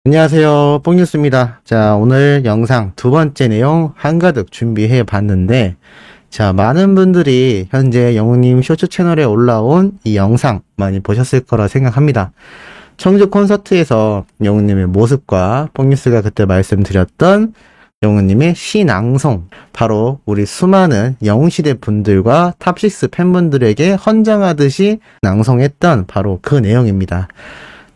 안녕하세요. 뽕뉴스입니다. 자, 오늘 영상 두 번째 내용 한가득 준비해 봤는데, 자, 많은 분들이 현재 영웅님 쇼츠 채널에 올라온 이 영상 많이 보셨을 거라 생각합니다. 청주 콘서트에서 영웅님의 모습과 뽕뉴스가 그때 말씀드렸던 영웅님의 시낭송, 바로 우리 수많은 영웅시대 분들과 탑6 팬분들에게 헌정하듯이 낭송했던 바로 그 내용입니다.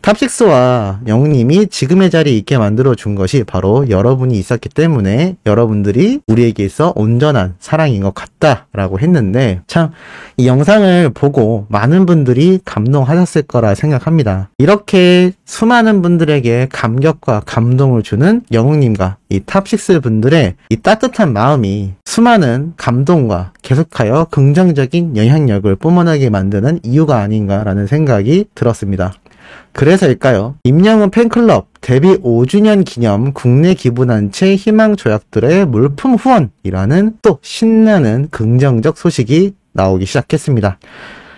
탑6와 영웅님이 지금의 자리에 있게 만들어준 것이 바로 여러분이 있었기 때문에 여러분들이 우리에게 있어 온전한 사랑인 것 같다라고 했는데, 참 이 영상을 보고 많은 분들이 감동하셨을 거라 생각합니다. 이렇게 수많은 분들에게 감격과 감동을 주는 영웅님과 이 탑6 분들의 이 따뜻한 마음이 수많은 감동과 계속하여 긍정적인 영향력을 뿜어나게 만드는 이유가 아닌가라는 생각이 들었습니다. 그래서일까요? 임영웅 팬클럽 데뷔 5주년 기념 국내 기부단체 희망조약들의 물품 후원이라는 또 신나는 긍정적 소식이 나오기 시작했습니다.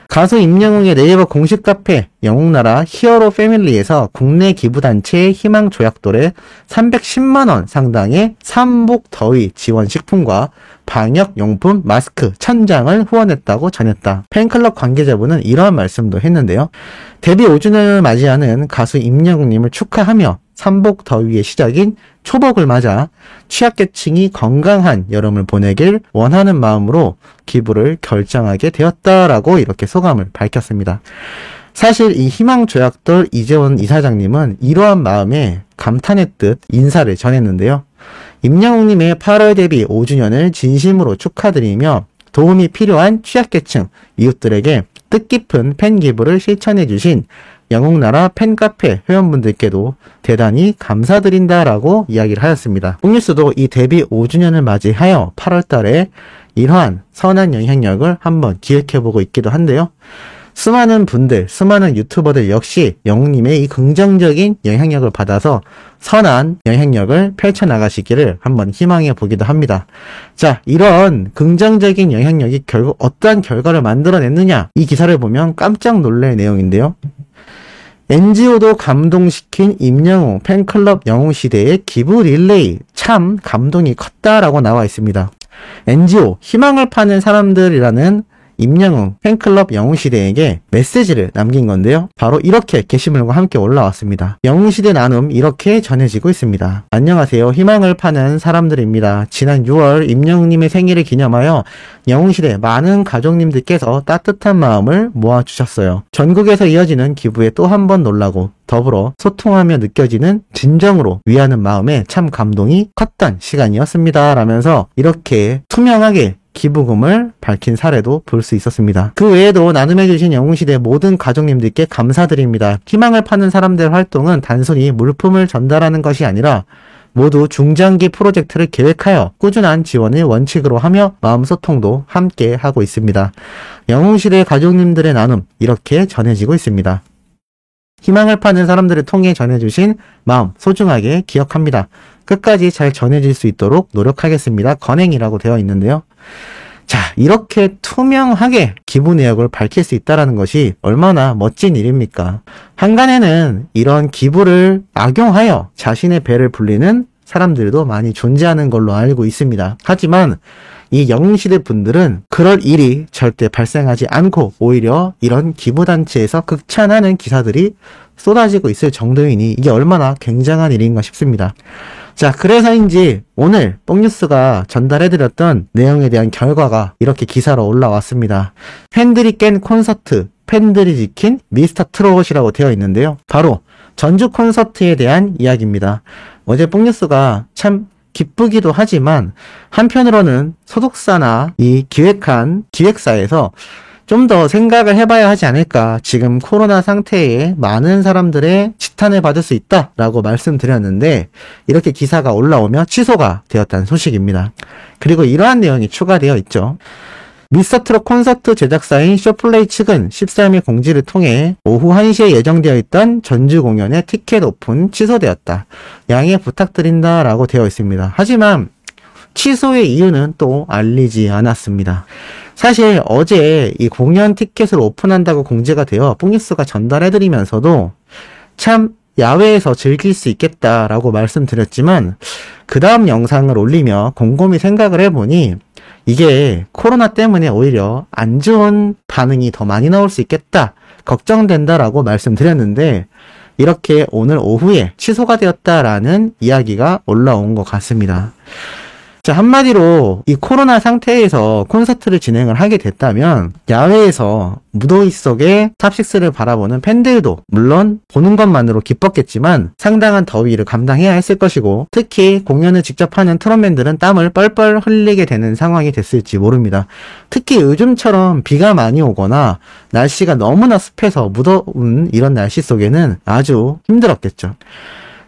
가수 임영웅의 네이버 공식 카페 영웅나라 히어로 패밀리에서 국내 기부단체의 희망조약돌에 310만원 상당의 삼복 더위 지원 식품과 방역용품 마스크 1000장을 후원했다고 전했다. 팬클럽 관계자분은 이러한 말씀도 했는데요. 데뷔 5주년을 맞이하는 가수 임영웅님을 축하하며 삼복 더위의 시작인 초복을 맞아 취약계층이 건강한 여름을 보내길 원하는 마음으로 기부를 결정하게 되었다라고 이렇게 소감을 밝혔습니다. 사실 이 희망조약돌 이재원 이사장님은 이러한 마음에 감탄했듯 인사를 전했는데요. 임영웅님의 8월 데뷔 5주년을 진심으로 축하드리며 도움이 필요한 취약계층 이웃들에게 뜻깊은 팬기부를 실천해주신 영웅나라 팬카페 회원분들께도 대단히 감사드린다라고 이야기를 하였습니다. 뽕뉴스도 이 데뷔 5주년을 맞이하여 8월달에 이러한 선한 영향력을 한번 기획해보고 있기도 한데요. 수많은 분들, 수많은 유튜버들 역시 영웅님의 이 긍정적인 영향력을 받아서 선한 영향력을 펼쳐나가시기를 한번 희망해 보기도 합니다. 자, 이런 긍정적인 영향력이 결국 어떠한 결과를 만들어냈느냐, 이 기사를 보면 깜짝 놀랄 내용인데요. NGO도 감동시킨 임영웅 팬클럽 영웅시대의 기부 릴레이, 참 감동이 컸다라고 나와 있습니다. NGO, 희망을 파는 사람들이라는 임영웅 팬클럽 영웅시대에게 메시지를 남긴 건데요. 바로 이렇게 게시물과 함께 올라왔습니다. 영웅시대 나눔 이렇게 전해지고 있습니다. 안녕하세요. 희망을 파는 사람들입니다. 지난 6월 임영웅님의 생일을 기념하여 영웅시대 많은 가족님들께서 따뜻한 마음을 모아주셨어요. 전국에서 이어지는 기부에 또 한 번 놀라고 더불어 소통하며 느껴지는 진정으로 위하는 마음에 참 감동이 컸던 시간이었습니다. 라면서 이렇게 투명하게 기부금을 밝힌 사례도 볼 수 있었습니다. 그 외에도 나눔해주신 영웅시대 모든 가족님들께 감사드립니다. 희망을 파는 사람들 활동은 단순히 물품을 전달하는 것이 아니라 모두 중장기 프로젝트를 계획하여 꾸준한 지원을 원칙으로 하며 마음소통도 함께 하고 있습니다. 영웅시대 가족님들의 나눔 이렇게 전해지고 있습니다. 희망을 파는 사람들을 통해 전해주신 마음 소중하게 기억합니다. 끝까지 잘 전해질 수 있도록 노력하겠습니다. 건행이라고 되어 있는데요. 자, 이렇게 투명하게 기부 내역을 밝힐 수 있다는 것이 얼마나 멋진 일입니까? 한간에는 이런 기부를 악용하여 자신의 배를 불리는 사람들도 많이 존재하는 걸로 알고 있습니다. 하지만 이 영웅시대 분들은 그럴 일이 절대 발생하지 않고 오히려 이런 기부단체에서 극찬하는 기사들이 쏟아지고 있을 정도이니 이게 얼마나 굉장한 일인가 싶습니다. 자, 그래서인지 오늘 뽕뉴스가 전달해드렸던 내용에 대한 결과가 이렇게 기사로 올라왔습니다. 팬들이 깬 콘서트, 팬들이 지킨 미스터 트롯이라고 되어 있는데요. 바로 전주 콘서트에 대한 이야기입니다. 어제 뽕뉴스가 참 기쁘기도 하지만 한편으로는 소속사나 이 기획한 기획사에서 좀 더 생각을 해봐야 하지 않을까. 지금 코로나 상태에 많은 사람들의 지탄을 받을 수 있다라고 말씀드렸는데 이렇게 기사가 올라오며 취소가 되었다는 소식입니다. 그리고 이러한 내용이 추가되어 있죠. 미스터트롯 콘서트 제작사인 쇼플레이 측은 13일 공지를 통해 오후 1시에 예정되어 있던 전주 공연의 티켓 오픈 취소되었다. 양해 부탁드린다 라고 되어 있습니다. 하지만 취소의 이유는 또 알리지 않았습니다. 사실 어제 이 공연 티켓을 오픈한다고 공지가 되어 뽕뉴스가 전달해드리면서도 참 야외에서 즐길 수 있겠다라고 말씀드렸지만 그 다음 영상을 올리며 곰곰이 생각을 해보니 이게 코로나 때문에 오히려 안 좋은 반응이 더 많이 나올 수 있겠다, 걱정된다라고 말씀드렸는데 이렇게 오늘 오후에 취소가 되었다라는 이야기가 올라온 것 같습니다. 자, 한마디로 이 코로나 상태에서 콘서트를 진행을 하게 됐다면 야외에서 무더위 속에 탑식스를 바라보는 팬들도 물론 보는 것만으로 기뻤겠지만 상당한 더위를 감당해야 했을 것이고, 특히 공연을 직접 하는 트롯맨들은 땀을 뻘뻘 흘리게 되는 상황이 됐을지 모릅니다. 특히 요즘처럼 비가 많이 오거나 날씨가 너무나 습해서 무더운 이런 날씨 속에는 아주 힘들었겠죠.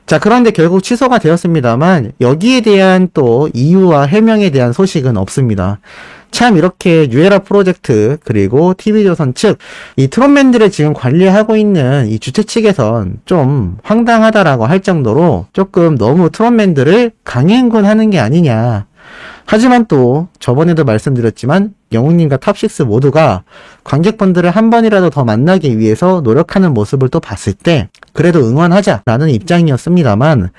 자, 그런데 결국 취소가 되었습니다만 여기에 대한 또 이유와 해명에 대한 소식은 없습니다. 참 이렇게 뉴에라 프로젝트 그리고 TV조선 측 이 트롯맨들을 지금 관리하고 있는 이 주최 측에선 좀 황당하다라고 할 정도로 조금 너무 트롯맨들을 강행군하는 게 아니냐. 하지만 또 저번에도 말씀드렸지만 영웅님과 탑식스 모두가 관객분들을 한 번이라도 더 만나기 위해서 노력하는 모습을 또 봤을 때 그래도 응원하자라는 입장이었습니다만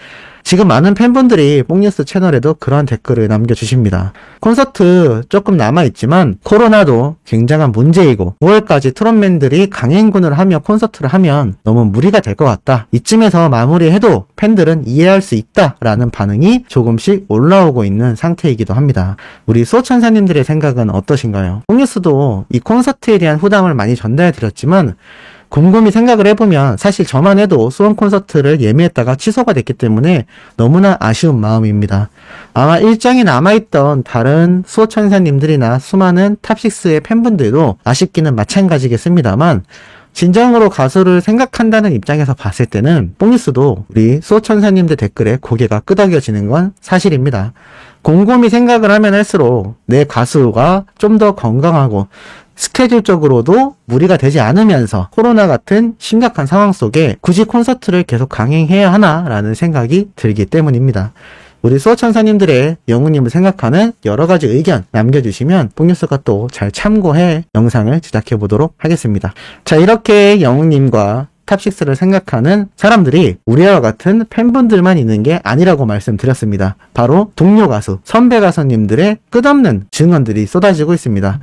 지금 많은 팬분들이 뽕뉴스 채널에도 그러한 댓글을 남겨주십니다. 콘서트 조금 남아있지만 코로나도 굉장한 문제이고 5월까지 트롯맨들이 강행군을 하며 콘서트를 하면 너무 무리가 될 것 같다. 이쯤에서 마무리해도 팬들은 이해할 수 있다라는 반응이 조금씩 올라오고 있는 상태이기도 합니다. 우리 수호천사님들의 생각은 어떠신가요? 뽕뉴스도 이 콘서트에 대한 후담을 많이 전달해드렸지만 곰곰이 생각을 해보면 사실 저만 해도 수원 콘서트를 예매했다가 취소가 됐기 때문에 너무나 아쉬운 마음입니다. 아마 일정이 남아있던 다른 수호천사님들이나 수많은 탑식스의 팬분들도 아쉽기는 마찬가지겠습니다만 진정으로 가수를 생각한다는 입장에서 봤을 때는 뽕뉴스도 우리 수호천사님들 댓글에 고개가 끄덕여지는 건 사실입니다. 곰곰이 생각을 하면 할수록 내 가수가 좀 더 건강하고 스케줄적으로도 무리가 되지 않으면서 코로나 같은 심각한 상황 속에 굳이 콘서트를 계속 강행해야 하나라는 생각이 들기 때문입니다. 우리 수호천사님들의 영웅님을 생각하는 여러가지 의견 남겨주시면 뽕뉴스가 또 잘 참고해 영상을 제작해 보도록 하겠습니다. 자, 이렇게 영웅님과 탑식스를 생각하는 사람들이 우리와 같은 팬분들만 있는 게 아니라고 말씀드렸습니다. 바로 동료 가수, 선배 가수님들의 끝없는 증언들이 쏟아지고 있습니다.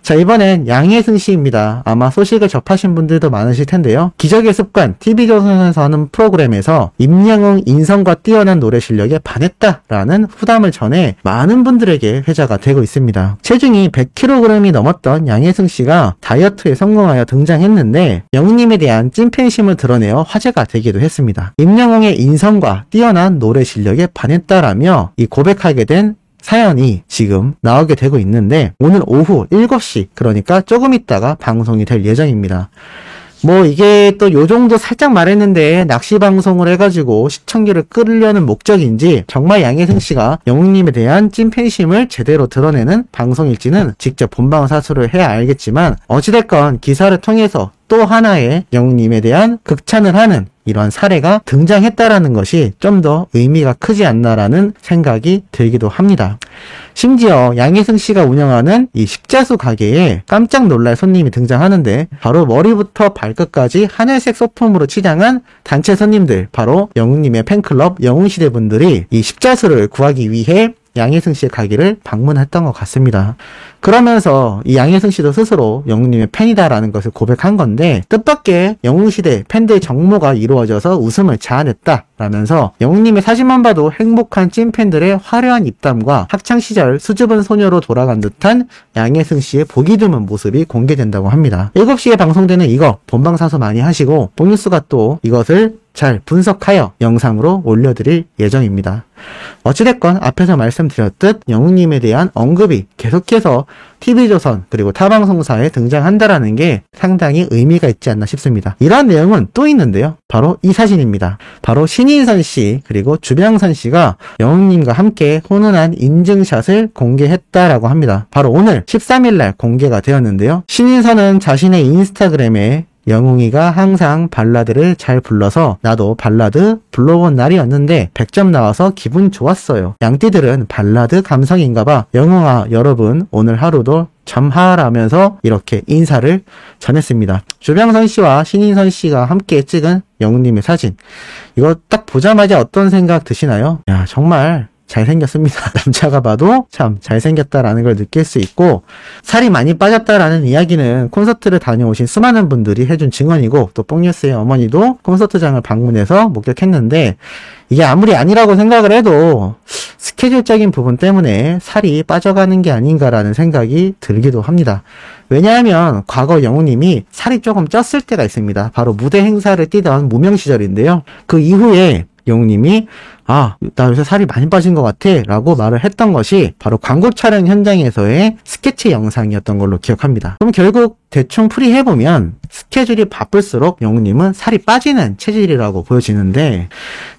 자, 이번엔 양혜승 씨입니다. 아마 소식을 접하신 분들도 많으실 텐데요. 기적의 습관, TV조선에서 하는 프로그램에서 임영웅 인성과 뛰어난 노래 실력에 반했다라는 후담을 전해 많은 분들에게 회자가 되고 있습니다. 체중이 100kg이 넘었던 양혜승 씨가 다이어트에 성공하여 등장했는데 영웅님에 대한 찐팬심을 드러내어 화제가 되기도 했습니다. 임영웅의 인성과 뛰어난 노래 실력에 반했다라며 이 고백하게 된 사연이 지금 나오게 되고 있는데 오늘 오후 7시 그러니까 조금 있다가 방송이 될 예정입니다. 뭐 이게 또 요정도 살짝 말했는데 낚시 방송을 해가지고 시청률을 끌려는 목적인지 정말 양혜승 씨가 영웅님에 대한 찐팬심을 제대로 드러내는 방송일지는 직접 본방사수를 해야 알겠지만 어찌됐건 기사를 통해서 또 하나의 영웅님에 대한 극찬을 하는 이러한 사례가 등장했다라는 것이 좀 더 의미가 크지 않나라는 생각이 들기도 합니다. 심지어 양혜승 씨가 운영하는 이 십자수 가게에 깜짝 놀랄 손님이 등장하는데 바로 머리부터 발끝까지 하늘색 소품으로 치장한 단체 손님들, 바로 영웅님의 팬클럽 영웅시대 분들이 이 십자수를 구하기 위해 양혜승 씨의 가게를 방문했던 것 같습니다. 그러면서 이 양혜승 씨도 스스로 영웅님의 팬이다라는 것을 고백한 건데 뜻밖의 영웅시대 팬들 정모가 이루어져서 웃음을 자아냈다라면서 영웅님의 사진만 봐도 행복한 찐팬들의 화려한 입담과 학창시절 수줍은 소녀로 돌아간 듯한 양혜승 씨의 보기 드문 모습이 공개된다고 합니다. 7시에 방송되는 이거 본방사수 많이 하시고 뽕뉴스가 또 이것을 잘 분석하여 영상으로 올려드릴 예정입니다. 어찌됐건 앞에서 말씀드렸듯 영웅님에 대한 언급이 계속해서 TV조선 그리고 타방송사에 등장한다라는 게 상당히 의미가 있지 않나 싶습니다. 이러한 내용은 또 있는데요. 바로 이 사진입니다. 바로 신인선 씨 그리고 주병선 씨가 영웅님과 함께 훈훈한 인증샷을 공개했다라고 합니다. 바로 오늘 13일날 공개가 되었는데요. 신인선은 자신의 인스타그램에 영웅이가 항상 발라드를 잘 불러서 나도 발라드 불러본 날이었는데 100점 나와서 기분 좋았어요. 양띠들은 발라드 감성인가봐. 영웅아 여러분 오늘 하루도 점하라면서 이렇게 인사를 전했습니다. 주병선 씨와 신인선 씨가 함께 찍은 영웅님의 사진. 이거 딱 보자마자 어떤 생각 드시나요? 야 정말 잘생겼습니다. 남자가 봐도 참 잘생겼다라는 걸 느낄 수 있고, 살이 많이 빠졌다라는 이야기는 콘서트를 다녀오신 수많은 분들이 해준 증언이고, 또 뽕뉴스의 어머니도 콘서트장을 방문해서 목격했는데, 이게 아무리 아니라고 생각을 해도 스케줄적인 부분 때문에 살이 빠져가는 게 아닌가라는 생각이 들기도 합니다. 왜냐하면 과거 영웅님이 살이 조금 쪘을 때가 있습니다. 바로 무대 행사를 뛰던 무명 시절인데요. 그 이후에 영웅님이 나 요새 살이 많이 빠진 것 같아 라고 말을 했던 것이 바로 광고 촬영 현장에서의 스케치 영상이었던 걸로 기억합니다. 그럼 결국 대충 풀이해보면 스케줄이 바쁠수록 영웅님은 살이 빠지는 체질이라고 보여지는데,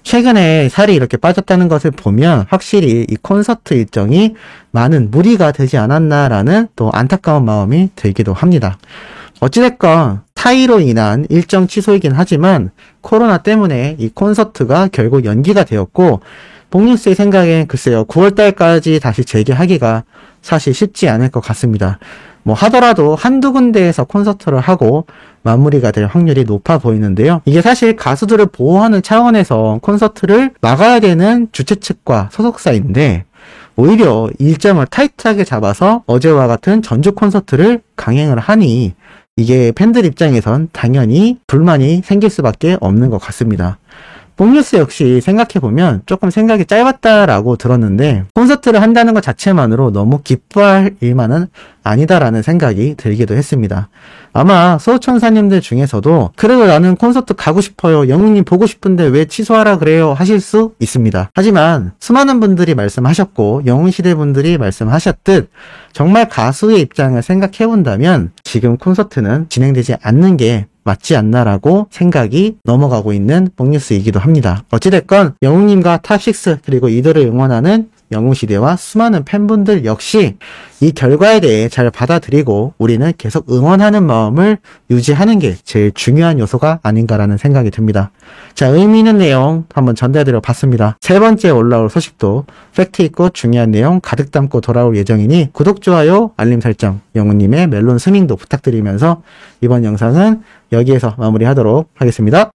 최근에 살이 이렇게 빠졌다는 것을 보면 확실히 이 콘서트 일정이 많은 무리가 되지 않았나라는 또 안타까운 마음이 들기도 합니다. 어찌됐건 타이로 인한 일정 취소이긴 하지만 코로나 때문에 이 콘서트가 결국 연기가 되었고, 뽕뉴스의 생각엔 글쎄요 9월달까지 다시 재개하기가 사실 쉽지 않을 것 같습니다. 뭐 하더라도 한두 군데에서 콘서트를 하고 마무리가 될 확률이 높아 보이는데요. 이게 사실 가수들을 보호하는 차원에서 콘서트를 막아야 되는 주최 측과 소속사인데, 오히려 일정을 타이트하게 잡아서 어제와 같은 전주 콘서트를 강행을 하니 이게 팬들 입장에선 당연히 불만이 생길 수밖에 없는 것 같습니다. 뽕뉴스 역시 생각해보면 조금 생각이 짧았다라고 들었는데, 콘서트를 한다는 것 자체만으로 너무 기뻐할 일만은 아니다라는 생각이 들기도 했습니다. 아마 소천사님들 중에서도 그래도 나는 콘서트 가고 싶어요, 영웅님 보고 싶은데 왜 취소하라 그래요 하실 수 있습니다. 하지만 수많은 분들이 말씀하셨고 영웅시대 분들이 말씀하셨듯 정말 가수의 입장을 생각해본다면 지금 콘서트는 진행되지 않는 게 맞지 않나라고 생각이 넘어가고 있는 뽕뉴스이기도 합니다. 어찌됐건 영웅님과 탑6 그리고 이들을 응원하는 영웅시대와 수많은 팬분들 역시 이 결과에 대해 잘 받아들이고 우리는 계속 응원하는 마음을 유지하는 게 제일 중요한 요소가 아닌가라는 생각이 듭니다. 자, 의미 있는 내용 한번 전달드려 봤습니다. 세 번째 올라올 소식도 팩트 있고 중요한 내용 가득 담고 돌아올 예정이니 구독, 좋아요, 알림 설정, 영웅님의 멜론 스밍도 부탁드리면서 이번 영상은 여기에서 마무리하도록 하겠습니다.